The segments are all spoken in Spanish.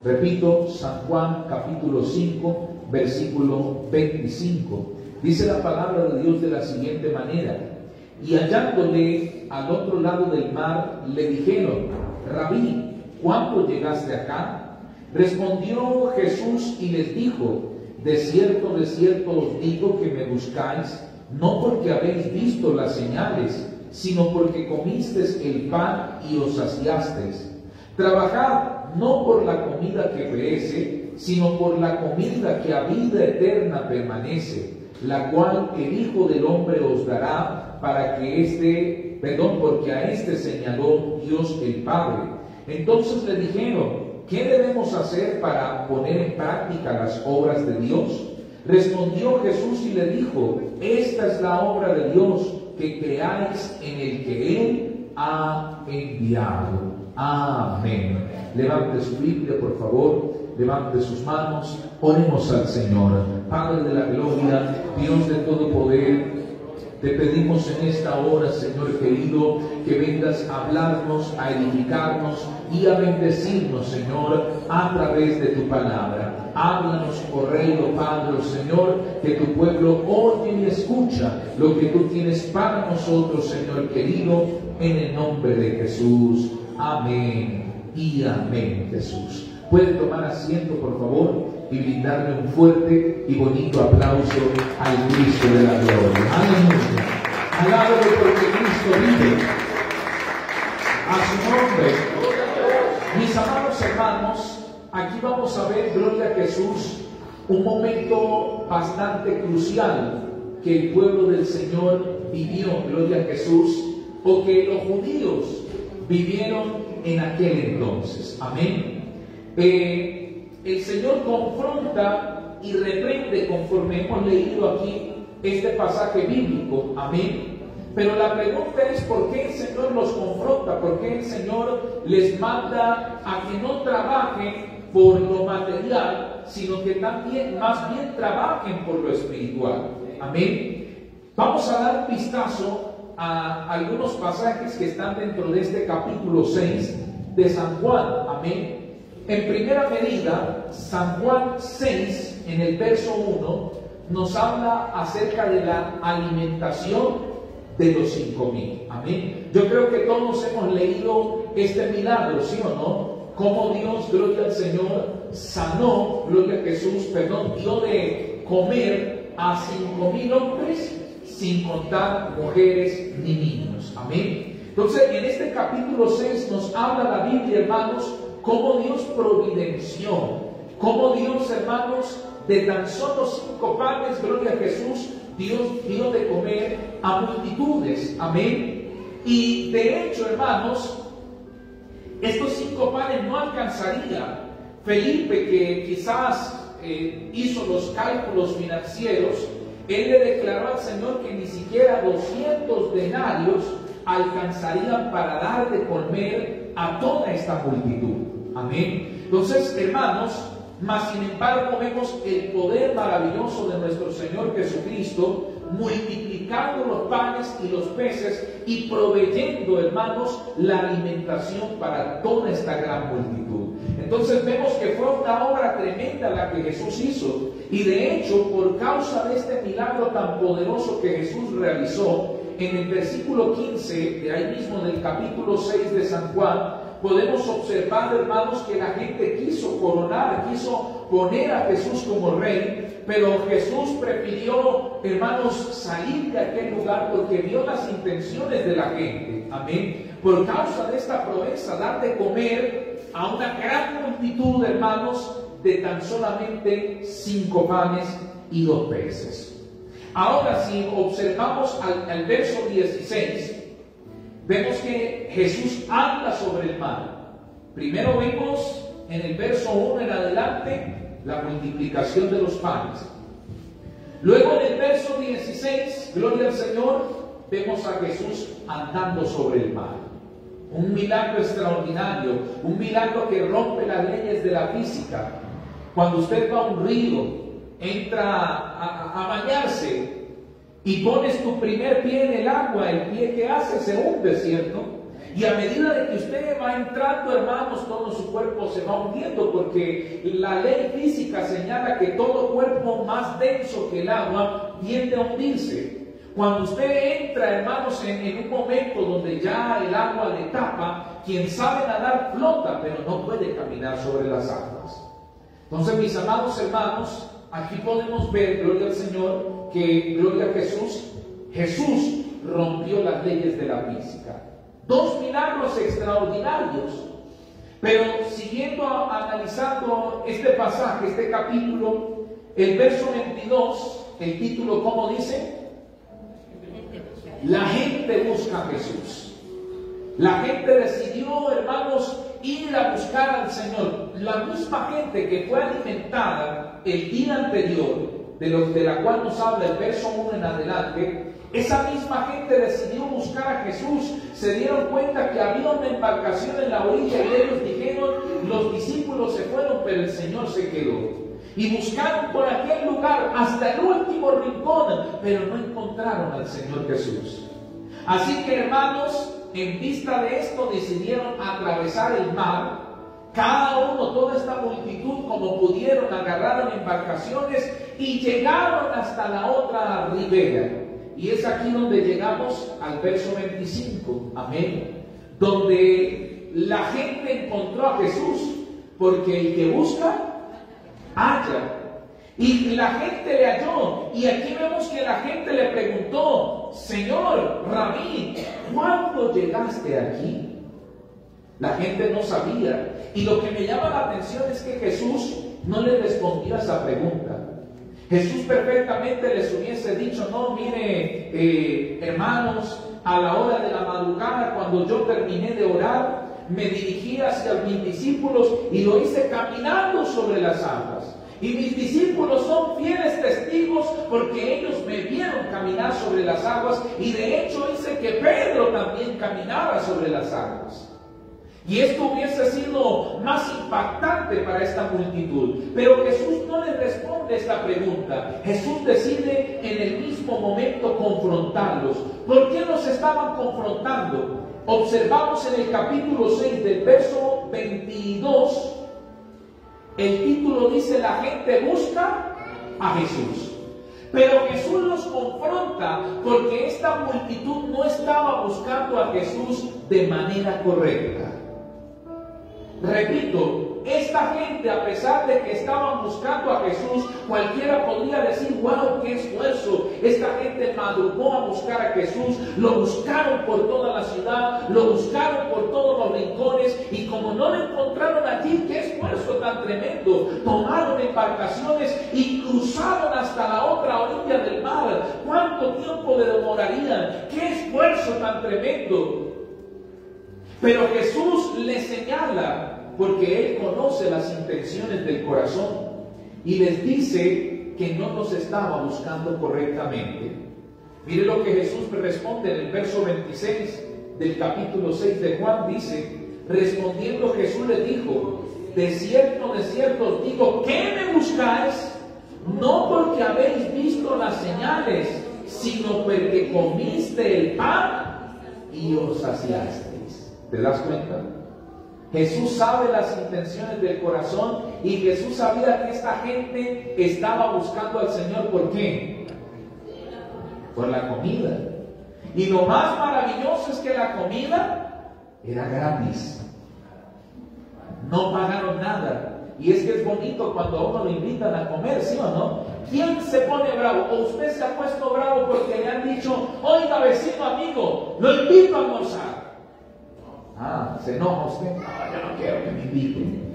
Repito, San Juan capítulo 5, versículo 25. Dice la palabra de Dios de la siguiente manera: y hallándole al otro lado del mar, le dijeron: Rabí, ¿cuándo llegaste acá? Respondió Jesús y les dijo: de cierto os digo que me buscáis, no porque habéis visto las señales, sino porque comisteis el pan y os saciasteis. Trabajad no por la comida que perece, sino por la comida que a vida eterna permanece, la cual el Hijo del Hombre os dará, porque a este señaló Dios el Padre. Entonces le dijeron: ¿qué debemos hacer para poner en práctica las obras de Dios? Respondió Jesús y le dijo: esta es la obra de Dios, que creáis en el que Él ha enviado. Amén. Levante su Biblia, por favor, levante sus manos, oremos al Señor. Padre de la gloria, Dios de todo poder, te pedimos en esta hora, Señor querido, que vengas a hablarnos, a edificarnos y a bendecirnos, Señor, a través de tu palabra. Háblanos, oh Rey, oh Padre, oh Señor, que tu pueblo oye y escucha lo que tú tienes para nosotros, Señor querido, en el nombre de Jesús. Amén y amén, Jesús. Pueden tomar asiento, por favor, y brindarle un fuerte y bonito aplauso al Cristo de la gloria. Aleluya. Alábalo porque Cristo vive. A su nombre. Mis amados hermanos, aquí vamos a ver, gloria a Jesús, un momento bastante crucial que el pueblo del Señor vivió, gloria a Jesús, o que los judíos vivieron en aquel entonces. Amén. El Señor confronta y reprende, conforme hemos leído aquí este pasaje bíblico. Amén. Pero la pregunta es: ¿por qué el Señor los confronta? ¿Por qué el Señor les manda a que no trabajen por lo material, sino que también, más bien, trabajen por lo espiritual? Amén. Vamos a dar un vistazo a algunos pasajes que están dentro de este capítulo 6 de San Juan. Amén. En primera medida, San Juan 6, en el verso 1, nos habla acerca de la alimentación de los 5,000. Amén. Yo creo que todos hemos leído este milagro, ¿sí o no? Cómo Dios, gloria al Señor, sanó, gloria a Jesús, dio de comer a 5,000 hombres, sin contar mujeres ni niños. Amén. Entonces, en este capítulo 6 nos habla la Biblia, hermanos, cómo Dios providenció, cómo Dios, hermanos, de tan solo 5 panes, gloria a Jesús, Dios dio de comer a multitudes. Amén. Y de hecho, hermanos, estos 5 panes no alcanzarían. Felipe, que quizás hizo los cálculos financieros, él le declaró al Señor que ni siquiera 200 denarios alcanzarían para dar de comer a toda esta multitud. Amén. Entonces, hermanos, mas sin embargo vemos el poder maravilloso de nuestro Señor Jesucristo, multiplicando los panes y los peces y proveyendo, hermanos, la alimentación para toda esta gran multitud. Entonces vemos que fue una obra tremenda la que Jesús hizo, y de hecho, por causa de este milagro tan poderoso que Jesús realizó, en el versículo 15 de ahí mismo del capítulo 6 de San Juan, podemos observar, hermanos, que la gente quiso poner a Jesús como rey, pero Jesús prefirió, hermanos, salir de aquel lugar porque vio las intenciones de la gente. Amén. Por causa de esta proeza, dar de comer a una gran multitud, hermanos, de tan solamente 5 panes y 2 peces. Ahora, si observamos al verso 16, vemos que Jesús anda sobre el mar. Primero vemos en el verso 1 en adelante la multiplicación de los panes. Luego en el verso 16, gloria al Señor, vemos a Jesús andando sobre el mar. Un milagro extraordinario, un milagro que rompe las leyes de la física. Cuando usted va a un río, entra a bañarse y pones tu primer pie en el agua, el pie que hace se hunde, ¿cierto? Y a medida de que usted va entrando, hermanos, todo su cuerpo se va hundiendo, porque la ley física señala que todo cuerpo más denso que el agua tiende a hundirse. Cuando usted entra, hermanos, en un momento donde ya el agua le tapa, quien sabe nadar flota, pero no puede caminar sobre las aguas. Entonces, mis amados hermanos, aquí podemos ver, gloria al Señor, que, gloria a Jesús, Jesús rompió las leyes de la física. Dos milagros extraordinarios. Pero siguiendo analizando este pasaje, este capítulo, el verso 22, el título, ¿cómo dice? La gente busca a Jesús. La gente decidió, hermanos, ir a buscar al Señor. La misma gente que fue alimentada el día anterior, de la cual nos habla el verso 1 en adelante, esa misma gente decidió buscar a Jesús. Se dieron cuenta que había una embarcación en la orilla y ellos dijeron, los discípulos se fueron, pero el Señor se quedó. Y buscaron por aquel lugar hasta el último rincón, pero no encontraron al Señor Jesús. Así que, hermanos, en vista de esto decidieron atravesar el mar. Cada uno, toda esta multitud, como pudieron, agarraron embarcaciones y llegaron hasta la otra ribera. Y es aquí donde llegamos al verso 25, amén, donde la gente encontró a Jesús, porque el que busca, halla. Y la gente le halló. Y aquí vemos que la gente le preguntó, Señor, Rabí, ¿cuándo llegaste aquí? La gente no sabía. Y lo que me llama la atención es que Jesús no le respondió a esa pregunta. Jesús perfectamente les hubiese dicho, no, mire, hermanos, a la hora de la madrugada, cuando yo terminé de orar, me dirigí hacia mis discípulos y lo hice caminando sobre las aguas. Y mis discípulos son fieles testigos porque ellos me vieron caminar sobre las aguas, y de hecho hice que Pedro también caminara sobre las aguas. Y esto hubiese sido más impactante para esta multitud. Pero Jesús no les responde esta pregunta. Jesús decide en el mismo momento confrontarlos. ¿Por qué los estaban confrontando? Observamos en el capítulo 6 del verso 22. El título dice, la gente busca a Jesús. Pero Jesús los confronta porque esta multitud no estaba buscando a Jesús de manera correcta. Repito, esta gente, a pesar de que estaban buscando a Jesús, cualquiera podría decir, wow, qué esfuerzo. Esta gente madrugó a buscar a Jesús, lo buscaron por toda la ciudad, lo buscaron por todos los rincones, y como no lo encontraron allí, qué esfuerzo tan tremendo. Tomaron embarcaciones y cruzaron hasta la otra orilla del mar. ¿Cuánto tiempo le demorarían? ¡Qué esfuerzo tan tremendo! Pero Jesús les señala, porque Él conoce las intenciones del corazón, y les dice que no los estaba buscando correctamente. Mire lo que Jesús responde en el verso 26 del capítulo 6 de Juan. Dice, respondiendo Jesús les dijo, de cierto os digo, ¿qué me buscáis? No porque habéis visto las señales, sino porque comiste el pan y os saciasteis. ¿Te das cuenta? Jesús sabe las intenciones del corazón, y Jesús sabía que esta gente estaba buscando al Señor. ¿Por qué? Por la comida. Y lo más maravilloso es que la comida era gratis. No pagaron nada. Y es que es bonito cuando a uno lo invitan a comer, ¿sí o no? ¿Quién se pone bravo? ¿O usted se ha puesto bravo porque le han dicho, oiga, vecino amigo, lo invito a almorzar? Ah, ¿se enoja usted? No, yo no quiero que me inviten.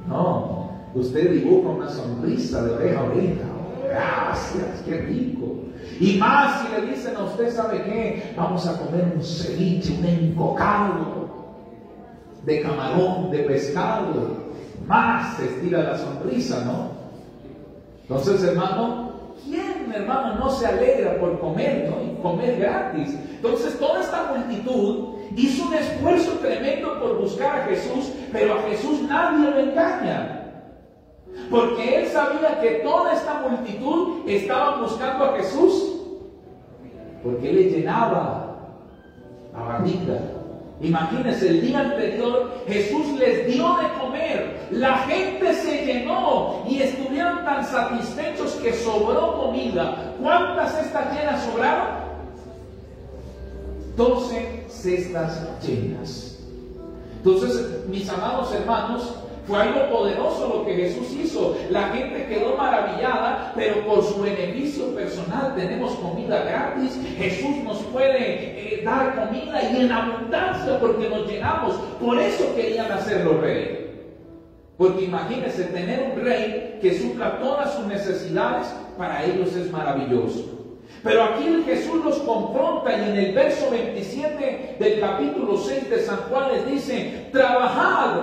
No, usted dibuja una sonrisa de oreja a oreja. Gracias, qué rico. Y más si le dicen a usted, ¿sabe qué? Vamos a comer un ceviche, un encocado de camarón, de pescado. Más se estira la sonrisa, ¿no? Entonces, hermano, ¿quién, hermano, no se alegra por comer, ¿no? Y comer gratis. Entonces, toda esta multitud hizo un esfuerzo tremendo por buscar a Jesús, pero a Jesús nadie lo engaña. Porque Él sabía que toda esta multitud estaba buscando a Jesús porque Él le llenaba la barriga. Imagínense, el día anterior Jesús les dio de comer, la gente se llenó y estuvieron tan satisfechos que sobró comida. ¿Cuántas cestas llenas sobraron? 12 cestas llenas. Entonces, mis amados hermanos, fue algo poderoso lo que Jesús hizo. La gente quedó maravillada, pero por su beneficio personal tenemos comida gratis. Jesús nos puede dar comida y en abundancia porque nos llenamos. Por eso querían hacerlo rey. Porque imagínense, tener un rey que supla todas sus necesidades, para ellos es maravilloso. Pero aquí Jesús los confronta y en el verso 27 del capítulo 6 de San Juan les dice: trabajad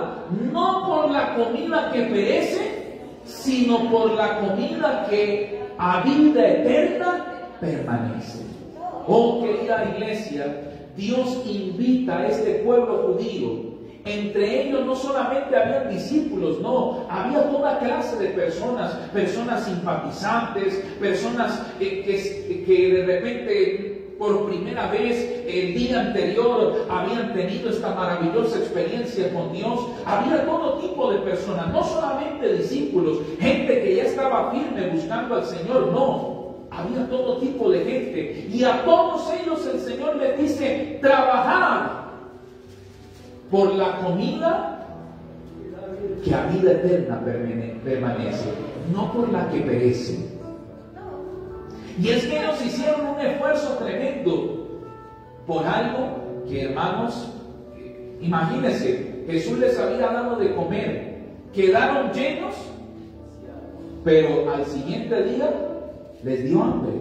no por la comida que perece, sino por la comida que a vida eterna permanece. Oh, querida iglesia, Dios invita a este pueblo judío. Entre ellos no solamente habían discípulos, no, había toda clase de personas simpatizantes, personas que de repente por primera vez el día anterior habían tenido esta maravillosa experiencia con Dios. Había todo tipo de personas, no solamente discípulos, gente que ya estaba firme buscando al Señor, no. Había todo tipo de gente y a todos ellos el Señor les dice: trabajad por la comida que a vida eterna permanece, no por la que perece. Y es que ellos hicieron un esfuerzo tremendo por algo que, hermanos, imagínense, Jesús les había dado de comer, quedaron llenos, pero al siguiente día les dio hambre.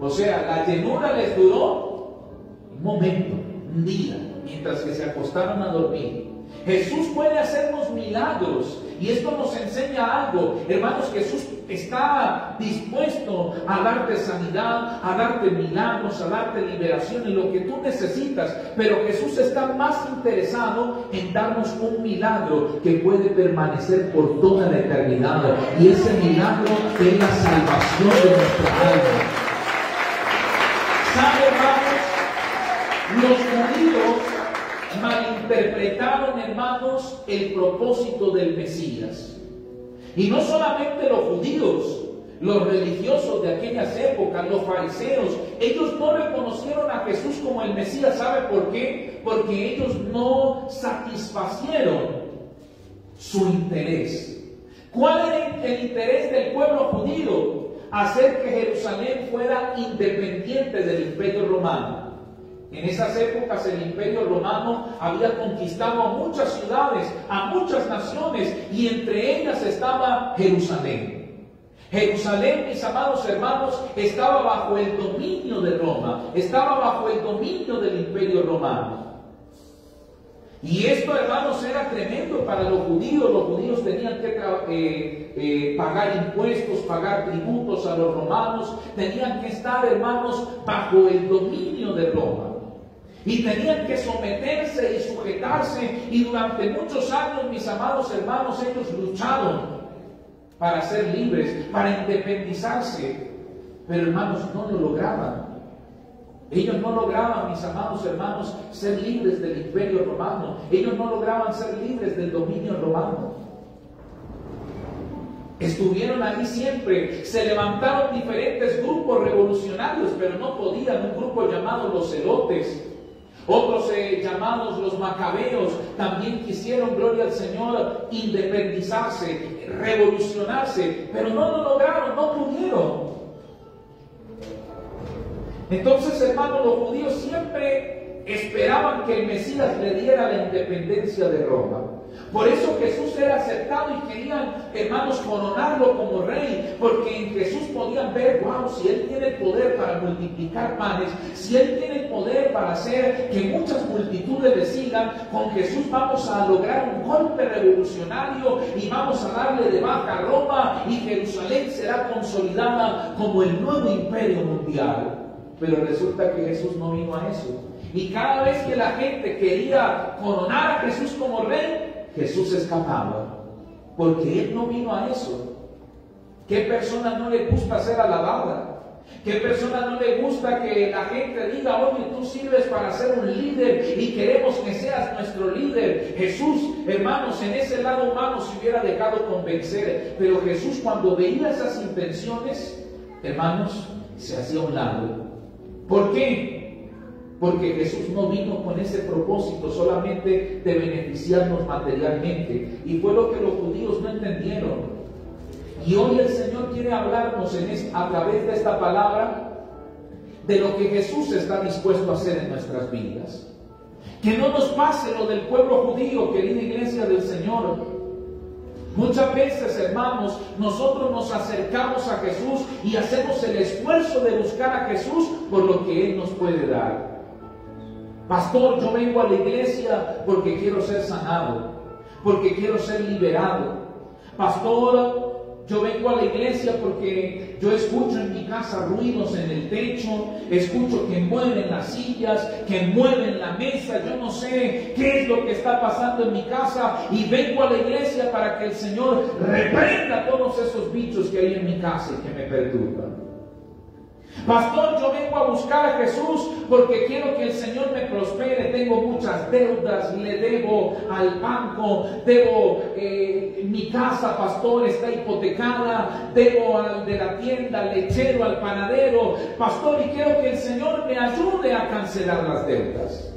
O sea, la llenura les duró un momento, un día, mientras que se acostaron a dormir. Jesús puede hacernos milagros y esto nos enseña algo, hermanos. Jesús está dispuesto a darte sanidad, a darte milagros, a darte liberación en lo que tú necesitas, pero Jesús está más interesado en darnos un milagro que puede permanecer por toda la eternidad, y ese milagro es la salvación de nuestra alma. ¿Sabe, hermanos? Los judíos malinterpretaron, hermanos, el propósito del Mesías. Y no solamente los judíos, los religiosos de aquellas épocas, los fariseos, ellos no reconocieron a Jesús como el Mesías. ¿Sabe por qué? Porque ellos no satisfacieron su interés. ¿Cuál era el interés del pueblo judío? Hacer que Jerusalén fuera independiente del Imperio Romano. En esas épocas el Imperio Romano había conquistado a muchas ciudades, a muchas naciones, y entre ellas estaba Jerusalén. Jerusalén, mis amados hermanos, estaba bajo el dominio de Roma, estaba bajo el dominio del Imperio Romano. Y esto, hermanos, era tremendo para los judíos. Los judíos tenían que pagar impuestos, pagar tributos a los romanos, tenían que estar, hermanos, bajo el dominio de Roma. Y tenían que someterse y sujetarse, y durante muchos años, mis amados hermanos, ellos lucharon para ser libres, para independizarse. Pero, hermanos, no lo lograban. Ellos no lograban, mis amados hermanos, ser libres del Imperio Romano. Ellos no lograban ser libres del dominio romano. Estuvieron ahí siempre. Se levantaron diferentes grupos revolucionarios, pero no podían. Un grupo llamado los Zelotes, otros llamados los Macabeos, también quisieron, gloria al Señor, independizarse, revolucionarse, pero no lo lograron, no pudieron. Entonces, hermanos, los judíos siempre esperaban que el Mesías le diera la independencia de Roma. Por eso Jesús era aceptado y querían, hermanos, coronarlo como rey, porque en Jesús podían ver: wow, si Él tiene el poder para multiplicar panes, si Él tiene el poder para hacer que muchas multitudes le sigan, con Jesús vamos a lograr un golpe revolucionario y vamos a darle de baja a Roma, y Jerusalén será consolidada como el nuevo imperio mundial. Pero resulta que Jesús no vino a eso. Y cada vez que la gente quería coronar a Jesús como rey, Jesús escapaba, porque Él no vino a eso. ¿Qué persona no le gusta ser alabada? ¿Qué persona no le gusta que la gente diga, oye, tú sirves para ser un líder y queremos que seas nuestro líder? Jesús, hermanos, en ese lado humano se hubiera dejado convencer, pero Jesús, cuando veía esas intenciones, hermanos, se hacía a un lado. ¿Por qué? Porque Jesús no vino con ese propósito solamente de beneficiarnos materialmente, y fue lo que los judíos no entendieron. Y hoy el Señor quiere hablarnos a través de esta palabra de lo que Jesús está dispuesto a hacer en nuestras vidas. Que no nos pase lo del pueblo judío, querida iglesia del Señor. Muchas veces, hermanos, nosotros nos acercamos a Jesús y hacemos el esfuerzo de buscar a Jesús por lo que Él nos puede dar. Pastor, yo vengo a la iglesia porque quiero ser sanado, porque quiero ser liberado. Pastor, yo vengo a la iglesia porque yo escucho en mi casa ruidos en el techo, escucho que mueven las sillas, que mueven la mesa, yo no sé qué es lo que está pasando en mi casa, y vengo a la iglesia para que el Señor reprenda todos esos bichos que hay en mi casa y que me perturban. Pastor, yo vengo a buscar a Jesús porque quiero que el Señor me prospere. Tengo muchas deudas, le debo al banco, debo mi casa, pastor, está hipotecada, debo al de la tienda, al lechero, al panadero, pastor, y quiero que el Señor me ayude a cancelar las deudas.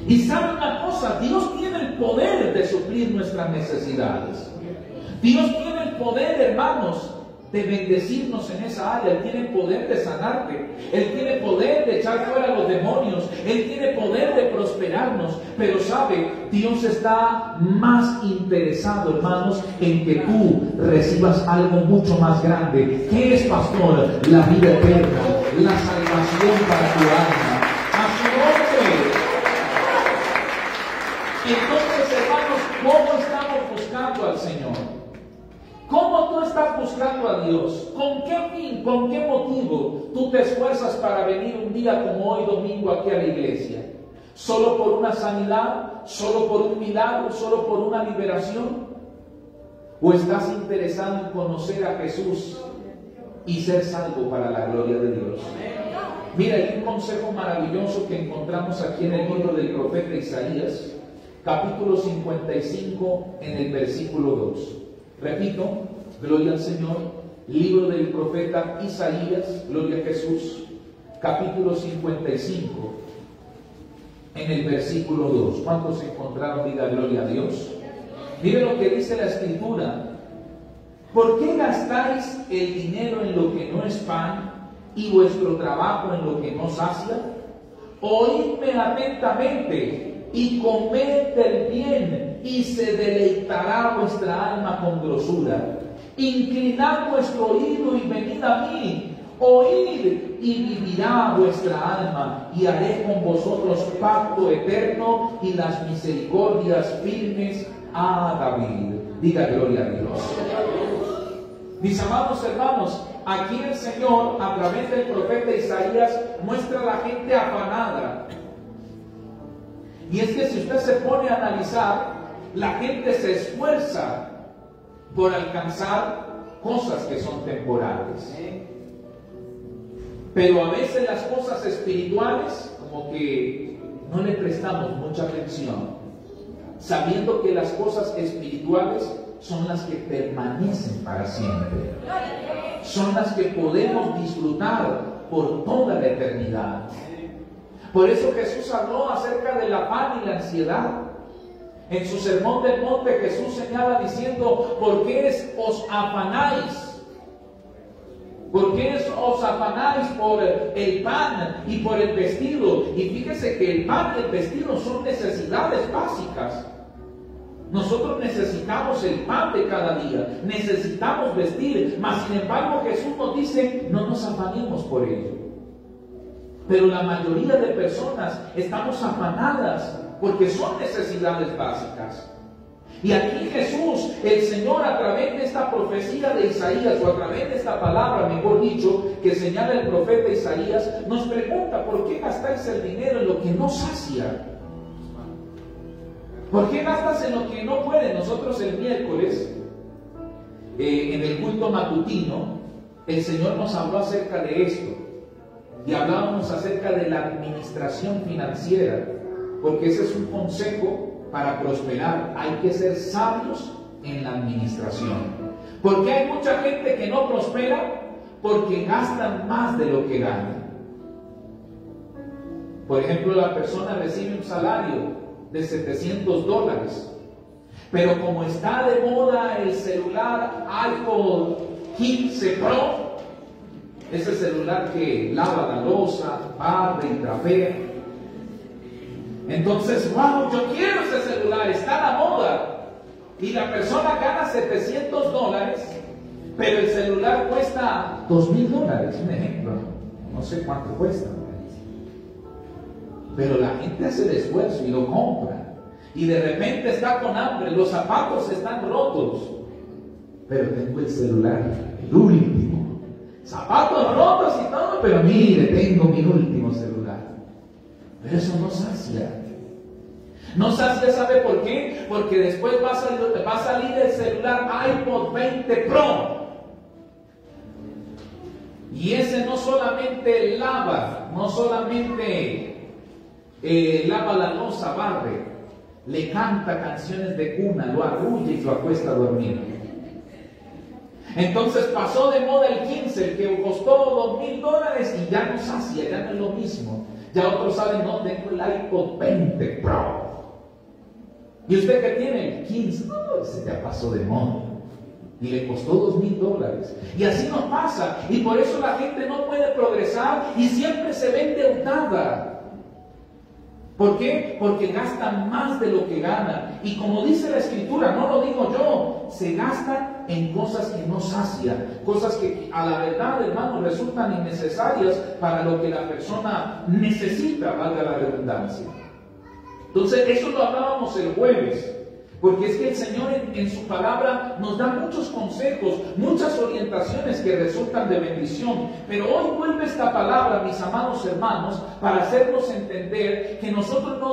Y sabe una cosa, Dios tiene el poder de suplir nuestras necesidades. Dios tiene el poder, hermanos, de bendecirnos en esa área. Él tiene poder de sanarte, Él tiene poder de echar fuera a los demonios, Él tiene poder de prosperarnos. Pero sabe, Dios está más interesado, hermanos, en que tú recibas algo mucho más grande. ¿Qué es, pastor? La vida eterna, la salvación para tu alma. A su nombre. Entonces, hermanos, ¿cómo estamos buscando al Señor? ¿Cómo tú estás buscando a Dios? ¿Con qué fin, con qué motivo tú te esfuerzas para venir un día como hoy domingo aquí a la iglesia? ¿Solo por una sanidad? ¿Solo por un milagro? ¿Solo por una liberación? ¿O estás interesado en conocer a Jesús y ser salvo para la gloria de Dios? Mira, hay un consejo maravilloso que encontramos aquí en el libro del profeta Isaías, capítulo 55, en el versículo 2. Repito, gloria al Señor, libro del profeta Isaías, gloria a Jesús, capítulo 55, en el versículo 2. ¿Cuántos encontraron? Diga gloria a Dios. Mire lo que dice la Escritura. ¿Por qué gastáis el dinero en lo que no es pan y vuestro trabajo en lo que no sacia? Oídme atentamente y comed del bien, y se deleitará vuestra alma con grosura. Inclinad vuestro oído y venid a mí. Oíd y vivirá vuestra alma, y haré con vosotros pacto eterno y las misericordias firmes a David. Diga gloria a Dios. Mis amados hermanos, aquí el Señor, a través del profeta Isaías, muestra a la gente afanada. Y es que si usted se pone a analizar, la gente se esfuerza por alcanzar cosas que son temporales. Pero a veces las cosas espirituales como que no le prestamos mucha atención, sabiendo que las cosas espirituales son las que permanecen para siempre, son las que podemos disfrutar por toda la eternidad. Por eso Jesús habló acerca del afán y la ansiedad. En su sermón del monte Jesús señala diciendo: ¿por qué os afanáis? ¿Por qué os afanáis por el pan y por el vestido? Y fíjese que el pan y el vestido son necesidades básicas. Nosotros necesitamos el pan de cada día, necesitamos vestir, mas sin embargo Jesús nos dice: no nos afanemos por ello. Pero la mayoría de personas estamos afanadas porque son necesidades básicas. Y aquí Jesús, el Señor, a través de esta profecía de Isaías, o a través de esta palabra, mejor dicho, que señala el profeta Isaías, nos pregunta: ¿por qué gastáis el dinero en lo que no sacia? ¿Por qué gastas en lo que no puede? Nosotros el miércoles, en el culto matutino, el Señor nos habló acerca de esto y hablábamos acerca de la administración financiera, porque ese es un consejo para prosperar. Hay que ser sabios en la administración. ¿Por qué hay mucha gente que no prospera? Porque gastan más de lo que ganan. Por ejemplo, la persona recibe un salario de $700, pero como está de moda el celular iPhone 15 Pro, ese celular que lava la loza, barre y trapea, entonces, wow, yo quiero ese celular, está a la moda. Y la persona gana $700, pero el celular cuesta $2,000, un ejemplo. No sé cuánto cuesta. Pero la gente hace el esfuerzo y lo compra. Y de repente está con hambre, los zapatos están rotos. Pero tengo el celular, el último. Zapatos rotos y todo, pero mire, tengo mi último celular. Pero eso no sacia. No sacia, ¿sabe por qué? Porque después va a salir el celular iPod 20 Pro. Y ese no solamente lava, no solamente lava la loza, barre, le canta canciones de cuna, lo arrulla y lo acuesta a dormir. Entonces pasó de moda el 15, el que costó $2,000 y ya no sacia, ya no es lo mismo. Ya otros saben, no, tengo el iPod 20 Pro. ¿Y usted qué tiene? El 15. No, ese ya pasó de moda. Y le costó $2,000. Y así nos pasa. Y por eso la gente no puede progresar y siempre se ve endeudada. ¿Por qué? Porque gastan más de lo que ganan. Y como dice la Escritura, no lo digo yo, se gastan en cosas que no sacian. Cosas que a la verdad, hermano, resultan innecesarias para lo que la persona necesita, valga la redundancia. Entonces, eso lo hablábamos el jueves, porque es que el Señor en su palabra nos da muchos consejos, muchas orientaciones que resultan de bendición. Pero hoy vuelve esta palabra, mis amados hermanos, para hacernos entender que nosotros no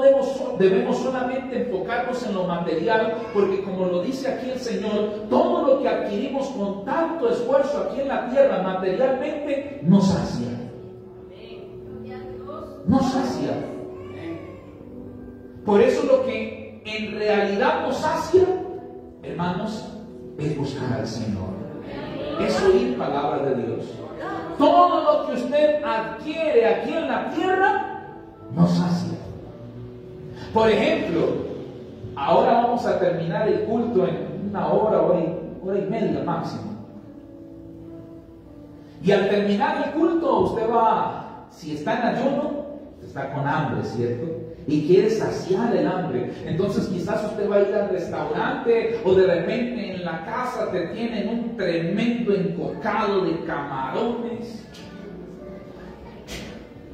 debemos solamente enfocarnos en lo material, porque como lo dice aquí el Señor, todo lo que adquirimos con tanto esfuerzo aquí en la tierra materialmente nos sacia. Nos sacia. Por eso lo que en realidad nos sacia, hermanos, es buscar al Señor. Es oír palabra de Dios. Todo lo que usted adquiere aquí en la tierra, nos sacia. Por ejemplo, ahora vamos a terminar el culto en una hora y media máximo. Y al terminar el culto, usted va, si está en ayuno, está con hambre, ¿cierto? Y quiere saciar el hambre. Entonces quizás usted va a ir al restaurante o de repente en la casa te tienen un tremendo encocado de camarones.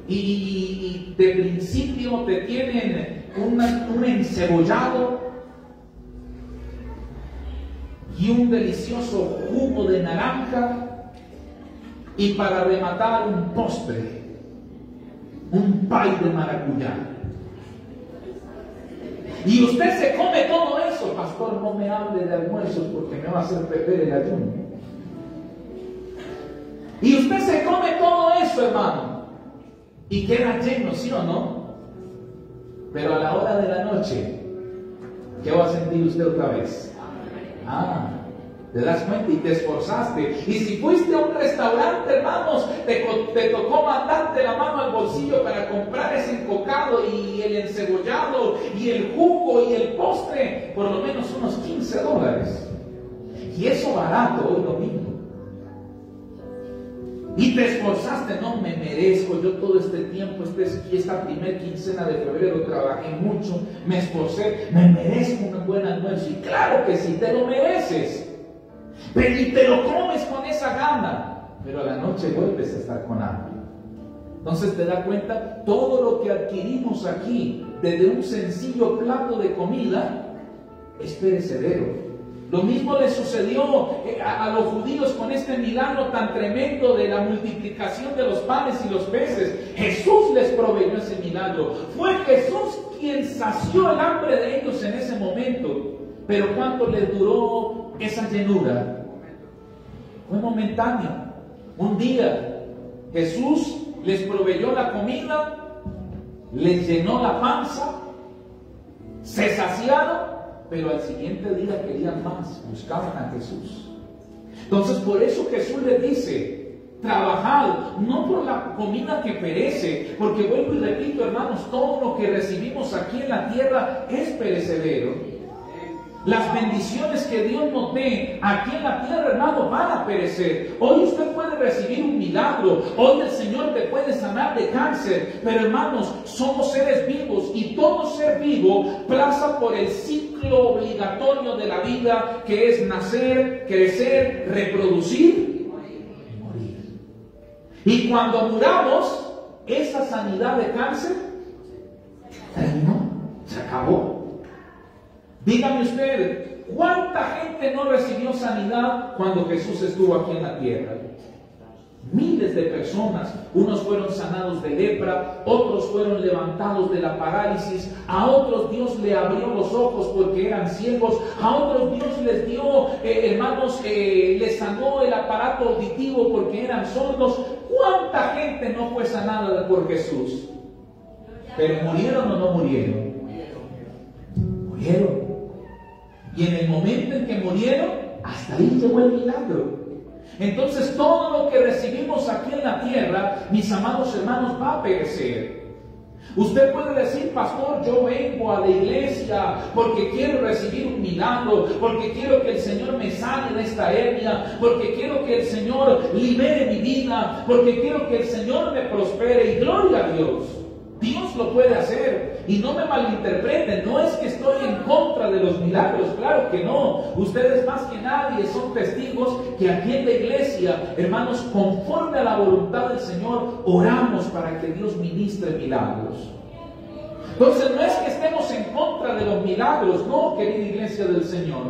Y de principio te tienen un encebollado y un delicioso jugo de naranja. Y para rematar un postre, un pay de maracuyá. Y usted se come todo eso. Pastor, no me hable de almuerzos porque me va a hacer perder el ayuno. Y usted se come todo eso, hermano, y queda lleno, ¿sí o no? Pero a la hora de la noche, ¿qué va a sentir usted otra vez? Te das cuenta y te esforzaste. Y si fuiste a un restaurante, hermanos, te tocó mandarte la mano al bolsillo para comprar ese encocado y el encebollado y el jugo y el postre, por lo menos unos $15. Y eso barato hoy domingo. Y te esforzaste, no me merezco, yo todo este tiempo, esta primera quincena de febrero trabajé mucho, me esforcé, me merezco un buen almuerzo. Y claro que sí, te lo mereces. Pero y te lo comes con esa gana, pero a la noche vuelves a estar con hambre. Entonces te das cuenta, todo lo que adquirimos aquí, desde un sencillo plato de comida, es perecedero. Lo mismo le sucedió a los judíos con este milagro tan tremendo de la multiplicación de los panes y los peces. Jesús les proveyó ese milagro. Fue Jesús quien sació el hambre de ellos en ese momento. Pero ¿cuánto les duró esa llenura? Fue momentáneo. Un día Jesús les proveyó la comida, les llenó la panza, se saciaron, pero al siguiente día querían más, buscaban a Jesús. Entonces por eso Jesús les dice: trabajad, no por la comida que perece, porque vuelvo y repito, hermanos, todo lo que recibimos aquí en la tierra es perecedero. Las bendiciones que Dios nos dé aquí en la tierra, hermano, van a perecer. Hoy usted puede recibir un milagro, hoy el Señor te puede sanar de cáncer, pero hermanos, somos seres vivos y todo ser vivo pasa por el ciclo obligatorio de la vida, que es nacer, crecer, reproducir y morir. Y cuando muramos, esa sanidad de cáncer terminó, se acabó. Dígame usted, ¿cuánta gente no recibió sanidad cuando Jesús estuvo aquí en la tierra? Miles de personas. Unos fueron sanados de lepra, otros fueron levantados de la parálisis, a otros Dios le abrió los ojos porque eran ciegos, a otros Dios les dio, les sanó el aparato auditivo porque eran sordos. ¿Cuánta gente no fue sanada por Jesús? ¿Pero murieron o no murieron? Murieron. Y en el momento en que murieron, hasta ahí llegó el milagro. Entonces todo lo que recibimos aquí en la tierra, mis amados hermanos, va a perecer. Usted puede decir: pastor, yo vengo a la iglesia porque quiero recibir un milagro, porque quiero que el Señor me sane de esta hernia, porque quiero que el Señor libere mi vida, porque quiero que el Señor me prospere. Y gloria a Dios, Dios lo puede hacer. Y no me malinterpreten, no es que estoy en contra de los milagros, claro que no. Ustedes más que nadie son testigos que aquí en la iglesia, hermanos, conforme a la voluntad del Señor, oramos para que Dios ministre milagros. Entonces no es que estemos en contra de los milagros, no, querida iglesia del Señor.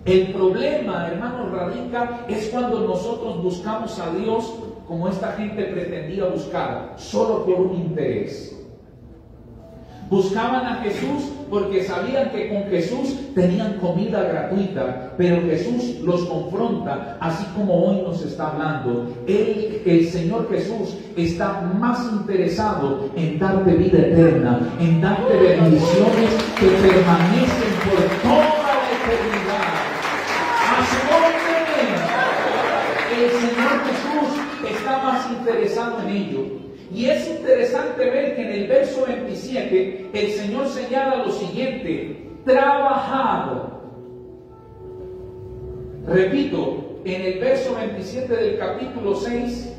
El problema, hermanos, radica es cuando nosotros buscamos a Dios como esta gente pretendía buscar, solo por un interés. Buscaban a Jesús porque sabían que con Jesús tenían comida gratuita, pero Jesús los confronta, así como hoy nos está hablando. El Señor Jesús está más interesado en darte vida eterna, en darte bendiciones que permanecen por toda la eternidad. A su nombre, el Señor Jesús está más interesado en ello. Y es interesante ver que en el verso 27 el Señor señala lo siguiente: trabajad. Repito, en el verso 27 del capítulo 6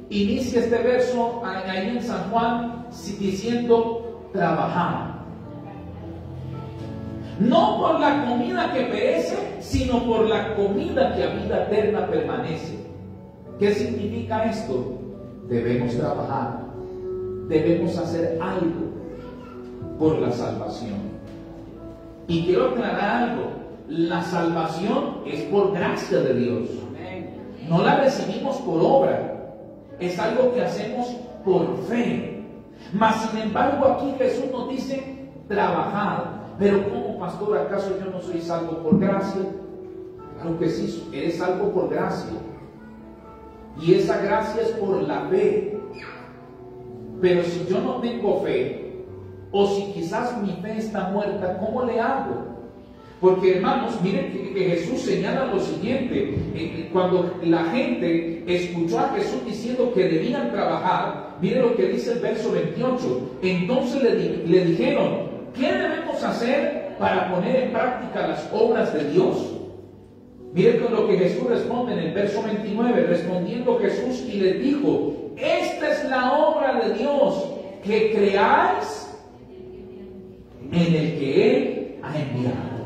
inicia este verso ahí en San Juan diciendo: trabajad. No por la comida que perece, sino por la comida que a vida eterna permanece. ¿Qué significa esto? Debemos trabajar, debemos hacer algo por la salvación. Y quiero aclarar algo: la salvación es por gracia de Dios, no la recibimos por obra, es algo que hacemos por fe. Mas sin embargo aquí Jesús nos dice: trabajad. Pero ¿cómo, pastor? ¿Acaso yo no soy salvo por gracia? Claro que sí, eres salvo por gracia. Y esa gracia es por la fe. Pero si yo no tengo fe, o si quizás mi fe está muerta, ¿cómo le hago? Porque, hermanos, miren que Jesús señala lo siguiente: cuando la gente escuchó a Jesús diciendo que debían trabajar, miren lo que dice el verso 28. Entonces le dijeron: ¿qué debemos hacer para poner en práctica las obras de Dios? Miren con lo que Jesús responde en el verso 29. Respondiendo Jesús y les dijo: esta es la obra de Dios, que creáis en el que Él ha enviado.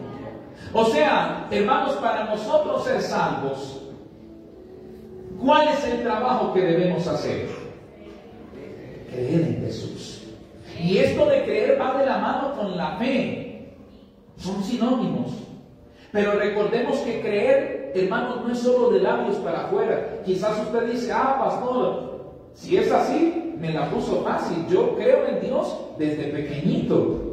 O sea, hermanos, para nosotros ser salvos, ¿cuál es el trabajo que debemos hacer? Creer en Jesús. Y esto de creer va de la mano con la fe. Son sinónimos. Pero recordemos que creer, hermanos, no es solo de labios para afuera. Quizás usted dice: pastor, si es así, me la puso fácil. Yo creo en Dios desde pequeñito.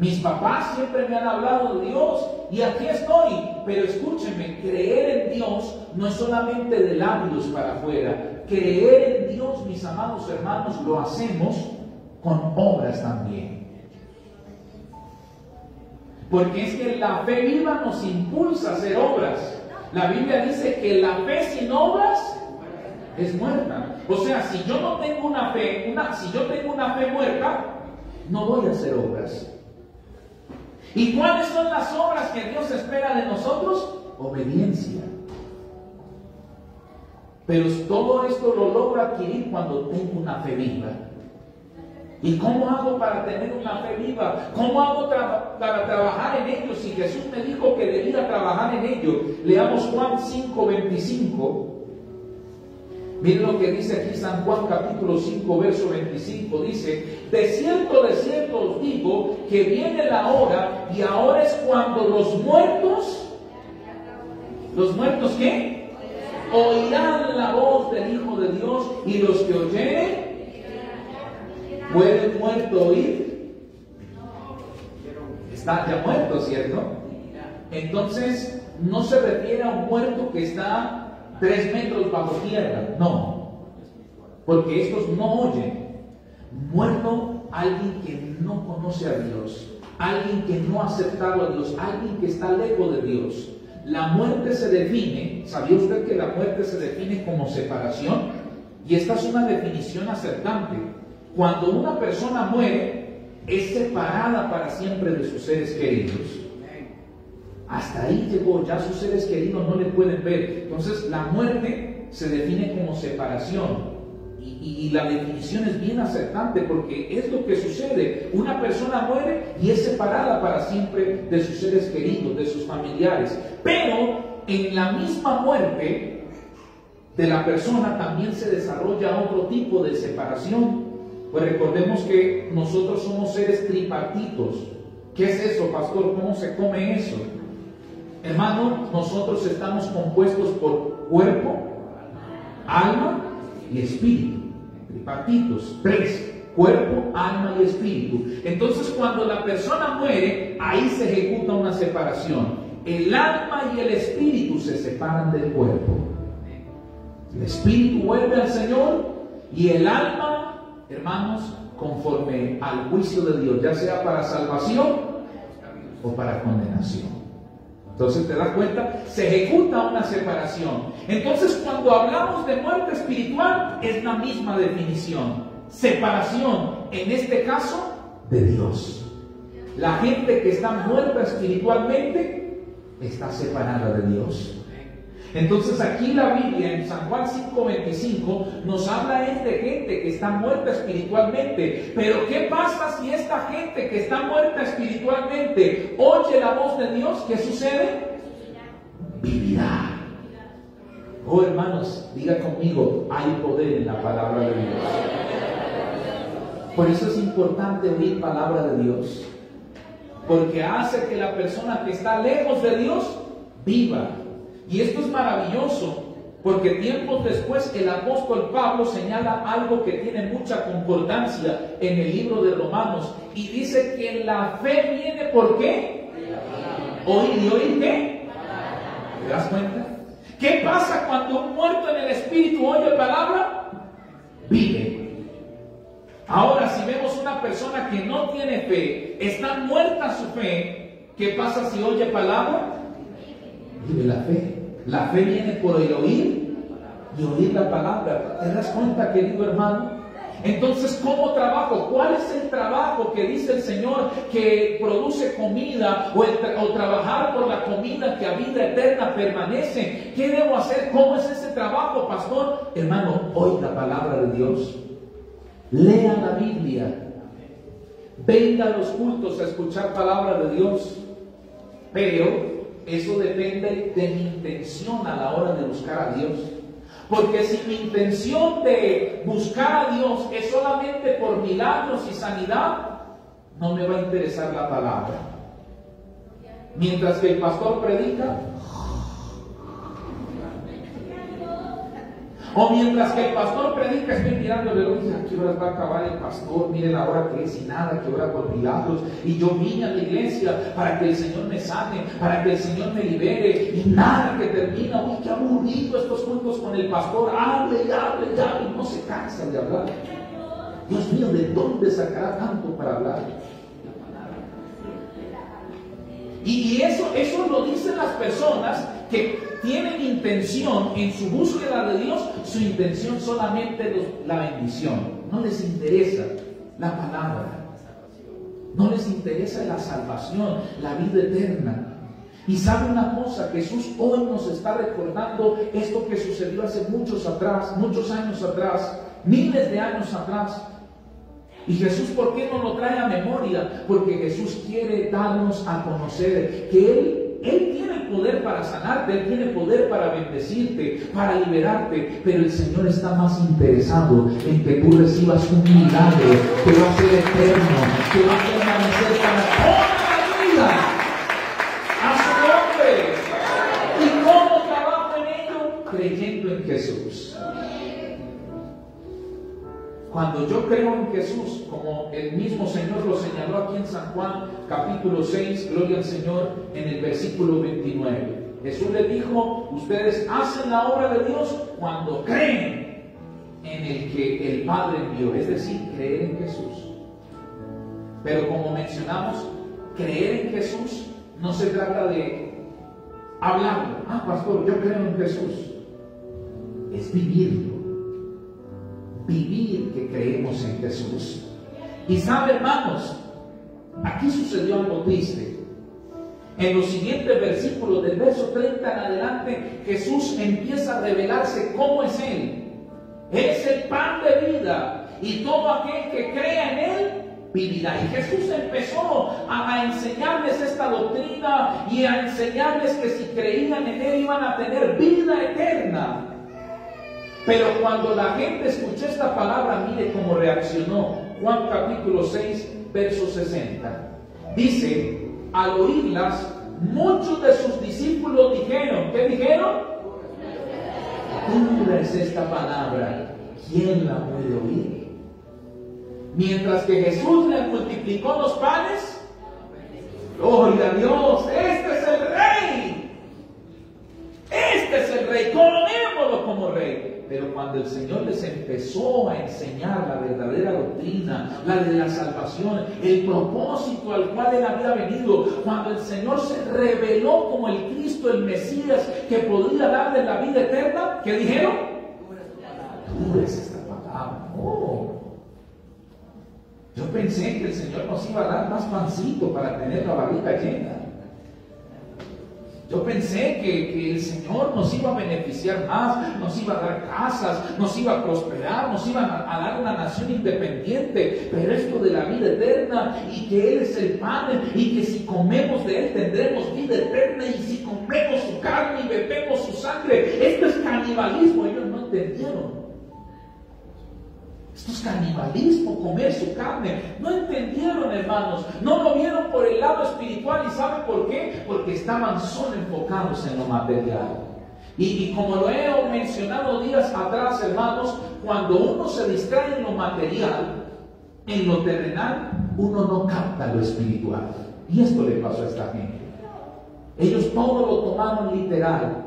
Mis papás siempre me han hablado de Dios y aquí estoy. Pero escúchenme, creer en Dios no es solamente de labios para afuera. Creer en Dios, mis amados hermanos, lo hacemos con obras también. Porque es que la fe viva nos impulsa a hacer obras. La Biblia dice que la fe sin obras es muerta. O sea, si yo no tengo una fe, si yo tengo una fe muerta, no voy a hacer obras. ¿Y cuáles son las obras que Dios espera de nosotros? Obediencia. Pero todo esto lo logro adquirir cuando tengo una fe viva. ¿Y cómo hago para tener una fe viva? ¿Cómo hago para trabajar en ello? Si Jesús me dijo que debía trabajar en ello. Leamos Juan 5:25. Miren lo que dice aquí San Juan capítulo 5 verso 25. Dice: de cierto os digo que viene la hora, y ahora es cuando los muertos ¿qué? Oirán la voz del Hijo de Dios, y los que oyeren. ¿Puede el muerto oír? Está ya muerto, ¿cierto? Entonces no se refiere a un muerto que está 3 metros bajo tierra, no, porque estos no oyen. Muerto, alguien que no conoce a Dios, alguien que no ha aceptado a Dios, alguien que está lejos de Dios. La muerte se define, ¿sabía usted que la muerte se define como separación? Y esta es una definición acertante. Cuando una persona muere, es separada para siempre de sus seres queridos. Hasta ahí llegó, ya sus seres queridos no le pueden ver. Entonces la muerte se define como separación. Y la definición es bien acertante, porque es lo que sucede. Una persona muere y es separada para siempre de sus seres queridos, de sus familiares. Pero en la misma muerte de la persona también se desarrolla otro tipo de separación. Pues recordemos que nosotros somos seres tripartitos. ¿Qué es eso, pastor? ¿Cómo se come eso? Hermano, nosotros estamos compuestos por cuerpo, alma y espíritu. Tripartitos, 3: cuerpo, alma y espíritu. Entonces, cuando la persona muere, ahí se ejecuta una separación. El alma y el espíritu se separan del cuerpo. El espíritu vuelve al Señor y el alma, hermanos, conforme al juicio de Dios, ya sea para salvación o para condenación. Entonces, ¿te das cuenta? Se ejecuta una separación. Entonces, cuando hablamos de muerte espiritual, es la misma definición. Separación, en este caso, de Dios. La gente que está muerta espiritualmente está separada de Dios. Entonces aquí la Biblia en San Juan 5:25 nos habla de gente que está muerta espiritualmente. Pero ¿qué pasa si esta gente que está muerta espiritualmente oye la voz de Dios? ¿Qué sucede? Vivirá. Oh, hermanos, diga conmigo, hay poder en la palabra de Dios. Por eso es importante oír palabra de Dios, porque hace que la persona que está lejos de Dios viva. Y esto es maravilloso, porque tiempos después el apóstol Pablo señala algo que tiene mucha concordancia en el libro de Romanos, y dice que la fe viene ¿por qué? Oír. ¿Y oír qué? ¿Te das cuenta? ¿Qué pasa cuando un muerto en el espíritu oye palabra? Vive. Ahora, si vemos una persona que no tiene fe, está muerta su fe, ¿qué pasa si oye palabra? Vive la fe. La fe viene por el oír y oír la palabra. ¿Te das cuenta, querido hermano? Entonces, ¿cómo trabajo? ¿Cuál es el trabajo que dice el Señor que produce comida o trabajar por la comida que a vida eterna permanece? ¿Qué debo hacer? ¿Cómo es ese trabajo, pastor? Hermano, oiga la palabra de Dios. Lea la Biblia. Venga a los cultos a escuchar palabra de Dios. Pero eso depende de mi intención a la hora de buscar a Dios. Porque si mi intención de buscar a Dios es solamente por milagros y sanidad, no me va a interesar la palabra. Mientras que el pastor predica, O mientras que el pastor predica, estoy mirando el reloj y ¿a qué horas va a acabar el pastor? Miren la hora que es y nada, que ora por milagros. Y yo vine a la iglesia para que el Señor me sane, para que el Señor me libere. Y nada que termina. Uy, qué aburrido estos cultos con el pastor. Hable y hable y hable y no se cansa de hablar. Dios mío, ¿de dónde sacará tanto para hablar? Y eso lo dicen las personas que tienen intención en su búsqueda de Dios, su intención solamente la bendición. No les interesa la palabra, no les interesa la salvación, la vida eterna. Y sabe una cosa, Jesús hoy nos está recordando esto que sucedió hace muchos años atrás, miles de años atrás. Y Jesús, ¿por qué no lo trae a memoria? Porque Jesús quiere darnos a conocer que Él tiene el poder para sanarte, Él tiene poder para bendecirte, para liberarte, pero el Señor está más interesado en que tú recibas un milagro que va a ser eterno, que va a permanecer para toda la vida. A su nombre. ¿Y cómo trabajo en ello? Creyendo en Jesús. Cuando yo creo en Jesús, como el mismo Señor lo señaló aquí en San Juan, capítulo 6, gloria al Señor, en el versículo 29. Jesús le dijo, ustedes hacen la obra de Dios cuando creen en el que el Padre envió, es decir, creer en Jesús. Pero como mencionamos, creer en Jesús no se trata de hablarlo. Ah, pastor, yo creo en Jesús. Es vivirlo. Vivir que creemos en Jesús. Y sabe, hermanos, aquí sucedió algo triste. En los siguientes versículos, del verso 30 en adelante, Jesús empieza a revelarse cómo es Él. Él es el pan de vida, y todo aquel que crea en Él vivirá. Y Jesús empezó a enseñarles esta doctrina y a enseñarles que si creían en Él iban a tener vida eterna. Pero cuando la gente escuchó esta palabra, mire cómo reaccionó. Juan capítulo 6, verso 60. Dice, al oírlas, muchos de sus discípulos dijeron, ¿qué dijeron? Dura es esta palabra, ¿quién la puede oír? Mientras que Jesús le multiplicó los panes, gloria a Dios, este es el rey. Este es el rey, coronémoslo como rey. Pero cuando el Señor les empezó a enseñar la verdadera doctrina, la de la salvación, el propósito al cual Él había venido, cuando el Señor se reveló como el Cristo, el Mesías, que podría darles la vida eterna, ¿qué dijeron? Dura es esta palabra. Oh. Yo pensé que el Señor nos iba a dar más pancito para tener la barriga llena. Yo pensé que el Señor nos iba a beneficiar más, nos iba a dar casas, nos iba a prosperar, nos iba a dar una nación independiente, pero esto de la vida eterna y que Él es el pan y que si comemos de Él tendremos vida eterna y si comemos su carne y bebemos su sangre, esto es canibalismo. Ellos no entendieron. Esto es canibalismo, comer su carne. No entendieron, hermanos. No lo vieron por el lado espiritual. ¿Y saben por qué? Porque estaban solo enfocados en lo material. Y como lo he mencionado días atrás, hermanos, cuando uno se distrae en lo material, en lo terrenal, uno no capta lo espiritual. Y esto le pasó a esta gente. Ellos todo lo tomaron literal.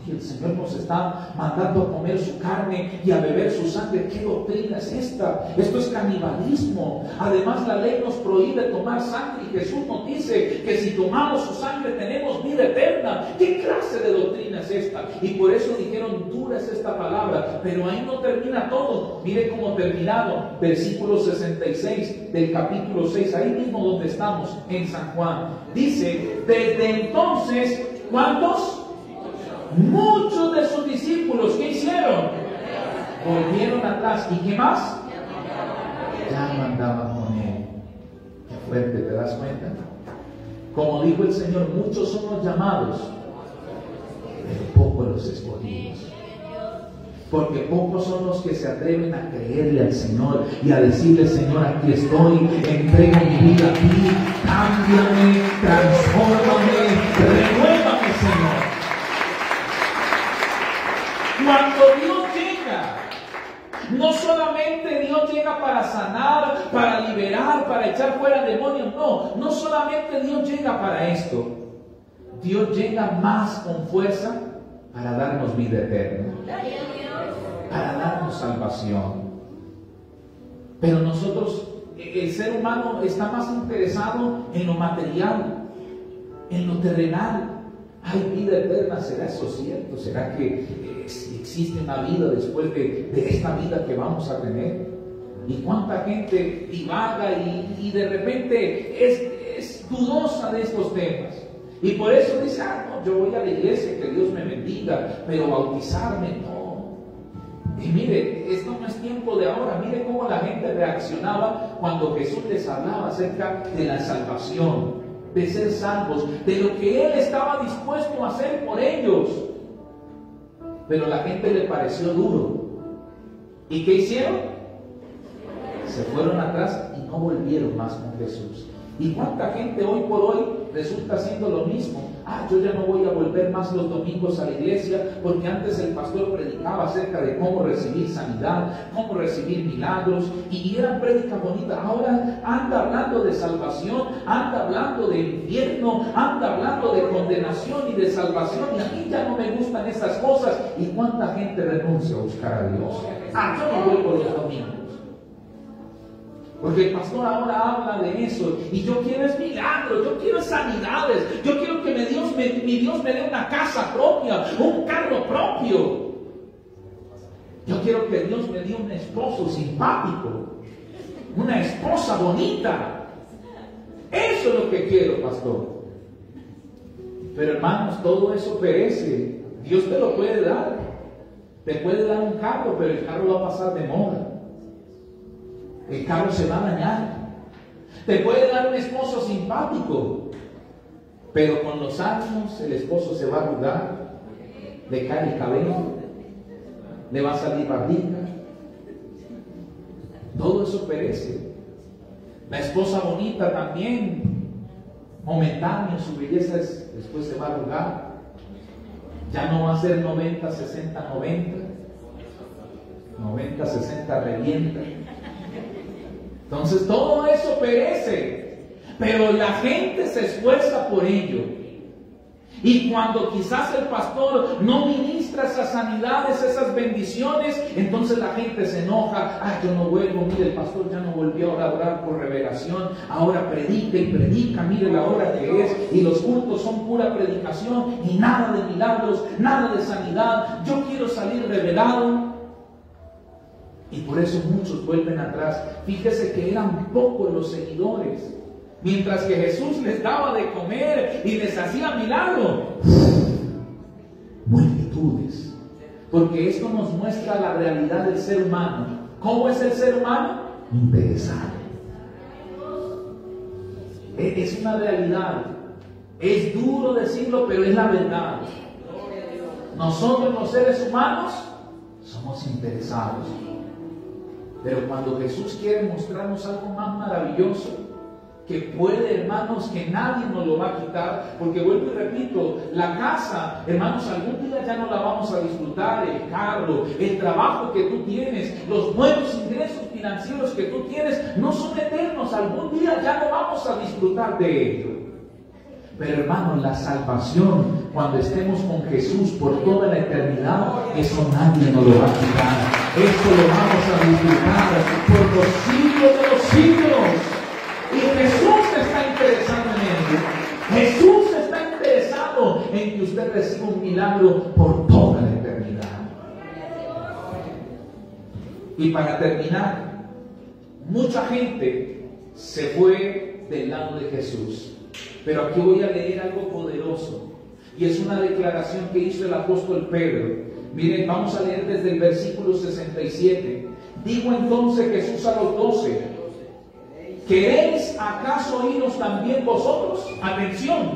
El Señor nos está mandando a comer su carne y a beber su sangre. ¿Qué doctrina es esta? Esto es canibalismo. Además, la ley nos prohíbe tomar sangre y Jesús nos dice que si tomamos su sangre tenemos vida eterna. ¿Qué clase de doctrina es esta? Y por eso dijeron, dura es esta palabra. Pero ahí no termina todo. Mire cómo terminaron. Versículo 66 del capítulo 6, ahí mismo donde estamos en San Juan. Dice, desde entonces, ¿cuántos? Muchos de sus discípulos, ¿qué hicieron? Volvieron atrás. ¿Y qué más? Ya no andaban con Él. Qué fuerte, ¿te das cuenta? Como dijo el Señor, muchos son los llamados, pero pocos los escogidos. Porque pocos son los que se atreven a creerle al Señor y a decirle, Señor, aquí estoy, entrego mi vida a ti, cámbiame, transfórmame, renuévame, Señor. Cuando Dios llega No solamente Dios llega para sanar, para liberar, para echar fuera demonios. No solamente Dios llega para esto. Dios llega más con fuerza para darnos vida eterna, para darnos salvación. Pero nosotros, el ser humano está más interesado en lo material, en lo terrenal. ¿Hay vida eterna? ¿Será eso cierto? ¿Será que existe una vida después de esta vida que vamos a tener? ¿Y cuánta gente divaga y de repente es dudosa de estos temas? Y por eso dice, no, yo voy a la iglesia, que Dios me bendiga, pero bautizarme no. Y mire, esto no es tiempo de ahora. Mire cómo la gente reaccionaba cuando Jesús les hablaba acerca de la salvación, de ser salvos, de lo que Él estaba dispuesto a hacer por ellos. Pero la gente le pareció duro. ¿Y qué hicieron? Se fueron atrás y no volvieron más con Jesús. ¿Y cuánta gente hoy por hoy resulta haciendo lo mismo? Yo ya no voy a volver más los domingos a la iglesia, porque antes el pastor predicaba acerca de cómo recibir sanidad, cómo recibir milagros, y eran prédicas bonitas. Ahora anda hablando de salvación, anda hablando de infierno, anda hablando de condenación y de salvación, y a mí ya no me gustan esas cosas. ¿Y cuánta gente renuncia a buscar a Dios? Yo no vuelvo los domingos, porque el pastor ahora habla de eso, y yo quiero es milagros, yo quiero sanidades, yo quiero que mi Dios me dé una casa propia, un carro propio. Yo quiero que Dios me dé un esposo simpático, una esposa bonita. Eso es lo que quiero, pastor. Pero hermanos, todo eso perece. Dios te lo puede dar. Te puede dar un carro, pero el carro va a pasar de moda. El carro se va a dañar. Te puede dar un esposo simpático, pero con los años el esposo se va a arrugar, le cae el cabello, le va a salir barriga. Todo eso perece. La esposa bonita también, momentánea, su belleza después se va a arrugar. Ya no va a ser 90, 60, 90. 90, 60 revienta. Entonces todo eso perece, pero la gente se esfuerza por ello. Y cuando quizás el pastor no ministra esas sanidades, esas bendiciones, entonces la gente se enoja. Yo no vuelvo, mire, el pastor ya no volvió a orar por revelación, ahora predica y predica, mire la hora que es, y los cultos son pura predicación y nada de milagros, nada de sanidad. Yo quiero salir revelado. Y por eso muchos vuelven atrás. Fíjese que eran pocos los seguidores. Mientras que Jesús les daba de comer y les hacía milagro, multitudes. Porque esto nos muestra la realidad del ser humano. ¿Cómo es el ser humano? Interesado. Es una realidad. Es duro decirlo, pero es la verdad. Nosotros los seres humanos somos interesados. Pero cuando Jesús quiere mostrarnos algo más maravilloso, que puede, hermanos, que nadie nos lo va a quitar, porque vuelvo y repito, la casa, hermanos, algún día ya no la vamos a disfrutar, el carro, el trabajo que tú tienes, los buenos ingresos financieros que tú tienes, no son eternos, algún día ya no vamos a disfrutar de ello. Pero hermanos, la salvación, cuando estemos con Jesús por toda la eternidad, eso nadie nos lo va a quitar. Esto lo vamos a disfrutar por los siglos de los siglos. Y Jesús está interesado en ello. Jesús está interesado en que usted reciba un milagro por toda la eternidad. Y para terminar, mucha gente se fue del lado de Jesús. Pero aquí voy a leer algo poderoso, y es una declaración que hizo el apóstol Pedro. Miren, vamos a leer desde el versículo 67. Dijo entonces Jesús a los 12: ¿queréis acaso iros también vosotros? Atención,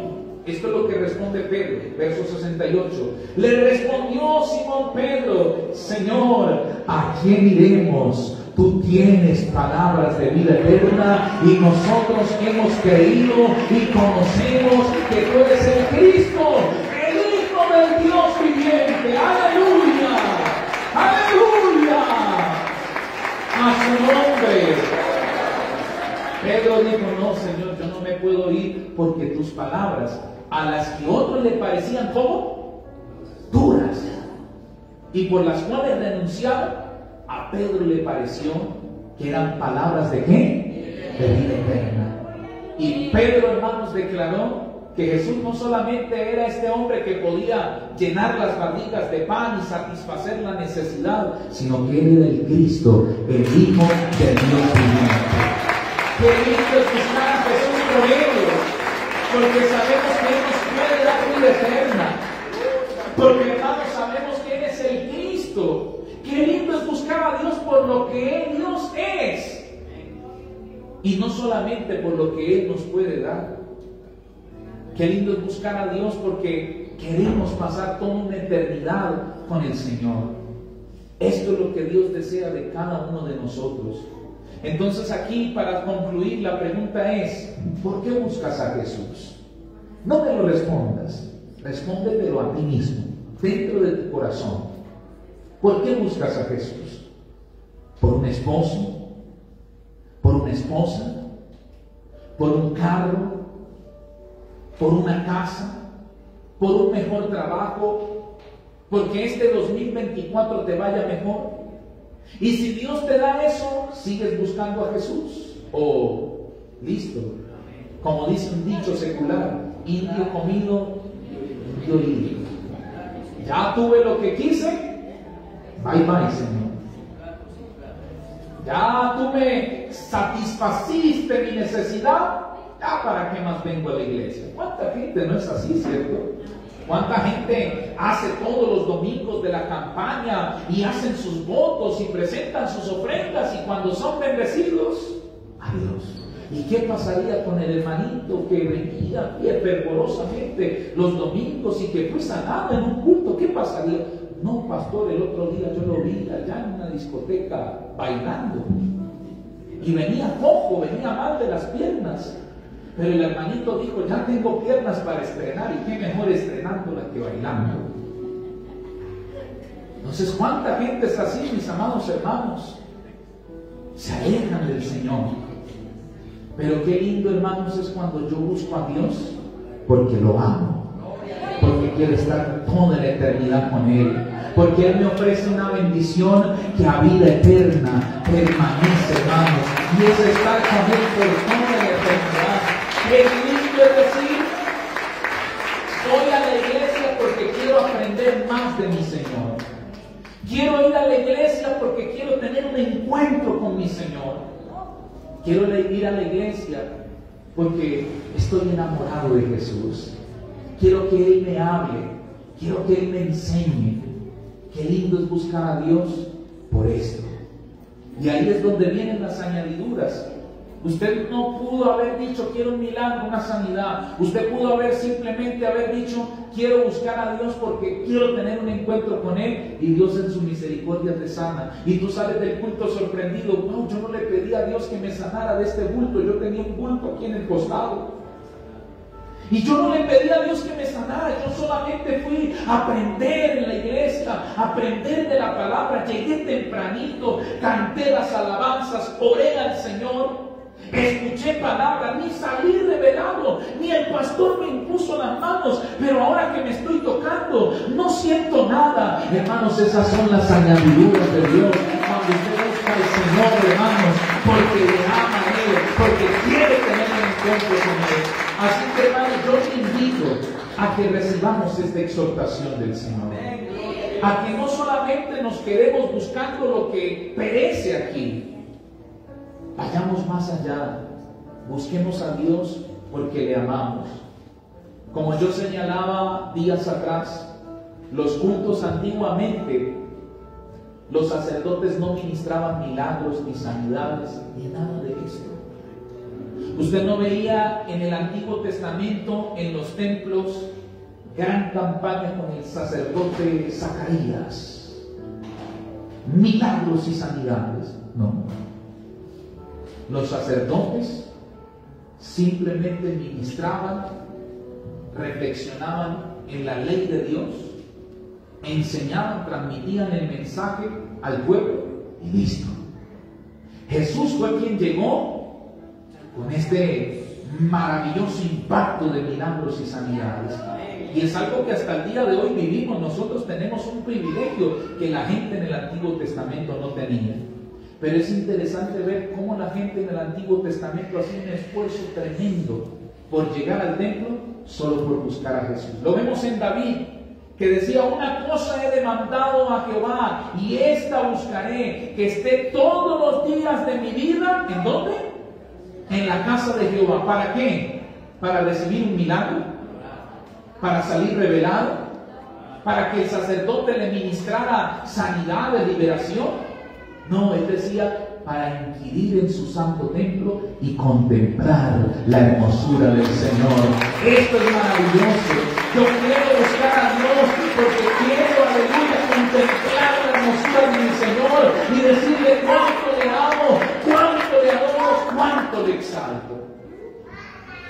esto es lo que responde Pedro, verso 68. Le respondió Simón Pedro: Señor, ¿a quién iremos? Tú tienes palabras de vida eterna, y nosotros hemos creído y conocemos que tú eres el Cristo, el Hijo del Dios viviente. ¡Aleluya! ¡Aleluya! tus palabras, a las que otros le parecían como duras, y por las cuales renunciaban, a Pedro le pareció que eran palabras de ¿qué? De vida eterna. Y Pedro, hermanos, declaró que Jesús no solamente era este hombre que podía llenar las barrigas de pan y satisfacer la necesidad, sino que él era el Cristo, el Hijo del Dios viviente. Qué lindo es buscar a Jesús por ellos, porque sabemos que Él nos puede dar vida eterna, porque, hermanos, sabemos que Él es el Cristo. Qué lindo es buscar a Dios por lo que Él Dios es, y no solamente por lo que Él nos puede dar. Qué lindo es buscar a Dios porque queremos pasar toda una eternidad con el Señor. Esto es lo que Dios desea de cada uno de nosotros. Entonces aquí, para concluir, la pregunta es: ¿por qué buscas a Jesús? No me lo respondas, respóndetelo a ti mismo, dentro de tu corazón. ¿Por qué buscas a Jesús? ¿Por un esposo? ¿Por una esposa? ¿Por un carro? ¿Por una casa? ¿Por un mejor trabajo? ¿Porque este 2024 te vaya mejor? Y si Dios te da eso, ¿sigues buscando a Jesús? O, listo, como dice un dicho secular, indio comido, indio ido. Ya tuve lo que quise, bye bye, Señor. Ya tú me satisfaciste mi necesidad, ya para qué más vengo a la iglesia. ¿Cuánta gente no es así, cierto? ¿Cuánta gente hace todos los domingos de la campaña y hacen sus votos y presentan sus ofrendas, y cuando son bendecidos, adiós? ¿Y qué pasaría con el hermanito que venía fervorosamente los domingos y que fue sanado en un culto? ¿Qué pasaría? No, pastor, el otro día yo lo vi allá en una discoteca bailando y venía cojo, venía mal de las piernas. Pero el hermanito dijo: ya tengo piernas para estrenar, y qué mejor estrenándolas que bailando. Entonces, ¿cuánta gente es así, mis amados hermanos? Se alejan del Señor. Pero qué lindo, hermanos, es cuando yo busco a Dios porque lo amo, porque quiero estar toda la eternidad con Él, porque Él me ofrece una bendición que a vida eterna permanece, hermanos, y es estar con Él por toda la eternidad. Qué lindo es decir: voy a la iglesia porque quiero aprender más de mi Señor. Quiero ir a la iglesia porque quiero tener un encuentro con mi Señor. Quiero ir a la iglesia porque estoy enamorado de Jesús. Quiero que Él me hable, quiero que Él me enseñe. Qué lindo es buscar a Dios por esto. Y ahí es donde vienen las añadiduras. Usted no pudo haber dicho: quiero un milagro, una sanidad. Usted pudo haber simplemente dicho: quiero buscar a Dios porque quiero tener un encuentro con Él, y Dios en su misericordia te sana. Y tú sales del culto sorprendido: wow, yo no le pedí a Dios que me sanara de este bulto, yo tenía un bulto aquí en el costado. Y yo no le pedí a Dios que me sanara, yo solamente fui a aprender en la iglesia, a aprender de la palabra. Llegué tempranito, canté las alabanzas, oré al Señor, escuché palabra, ni salí revelado, ni el pastor me impuso las manos, pero ahora que me estoy tocando, no siento nada. Hermanos, esas son las añadiduras de Dios. Cuando usted busca al Señor, hermanos, porque le ama a Él, porque quiere tener un encuentro con Él. Así que, hermanos, yo te invito a que recibamos esta exhortación del Señor, a que no solamente nos quedemos buscando lo que perece aquí, vayamos más allá, busquemos a Dios porque le amamos. Como yo señalaba días atrás, los cultos antiguamente, los sacerdotes no ministraban milagros ni sanidades ni nada de esto. Usted no veía en el Antiguo Testamento, en los templos, gran campaña con el sacerdote Zacarías, milagros y sanidades. No. Los sacerdotes simplemente ministraban, reflexionaban en la ley de Dios, enseñaban, transmitían el mensaje al pueblo y listo. Jesús fue quien llegó con este maravilloso impacto de milagros y sanidades. Y es algo que hasta el día de hoy vivimos. Nosotros tenemos un privilegio que la gente en el Antiguo Testamento no tenía. Pero es interesante ver cómo la gente en el Antiguo Testamento hacía un esfuerzo tremendo por llegar al templo solo por buscar a Jesús. Lo vemos en David, que decía: una cosa he demandado a Jehová y esta buscaré, que esté todos los días de mi vida. ¿En dónde? En la casa de Jehová. ¿Para qué? ¿Para recibir un milagro? ¿Para salir revelado? ¿Para que el sacerdote le ministrara sanidad, de liberación? No, él decía: para inquirir en su santo templo y contemplar la hermosura del Señor. Esto es maravilloso. Yo quiero buscar a Dios porque quiero, aleluya, contemplar la hermosura de mi Señor y decirle cuánto le amo, cuánto le adoro, cuánto le exalto.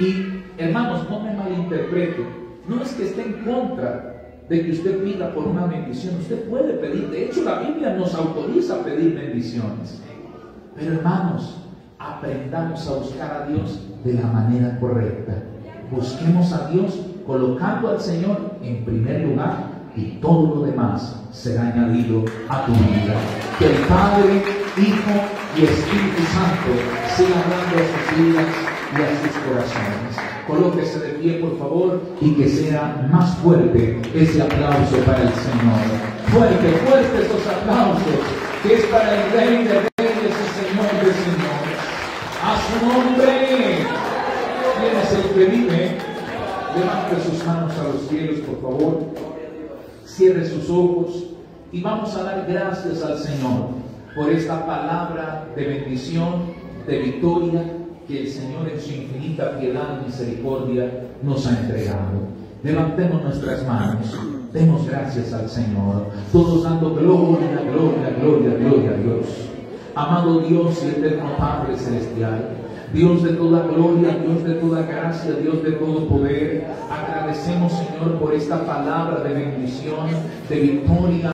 Y hermanos, no me malinterprete. No es que esté en contra de que usted pida por una bendición. Usted puede pedir. De hecho, la Biblia nos autoriza a pedir bendiciones. Pero hermanos, aprendamos a buscar a Dios de la manera correcta. Busquemos a Dios colocando al Señor en primer lugar, y todo lo demás será añadido a tu vida. Que el Padre, Hijo y Espíritu Santo sigan dando a sus vidas y a sus corazones. Colóquese de pie, por favor, y que sea más fuerte ese aplauso para el Señor. Fuerte, fuerte esos aplausos, que es para el Rey de Reyes y Señor de Señores. A su nombre. ¿Quién es el que vive? Levante sus manos a los cielos, por favor. Cierre sus ojos y vamos a dar gracias al Señor por esta palabra de bendición, de victoria, que el Señor en su infinita piedad y misericordia nos ha entregado. Levantemos nuestras manos, demos gracias al Señor, todos dando gloria, gloria, gloria, gloria a Dios. Amado Dios y eterno Padre Celestial, Dios de toda gloria, Dios de toda gracia, Dios de todo poder, agradecemos, Señor, por esta palabra de bendición, de victoria.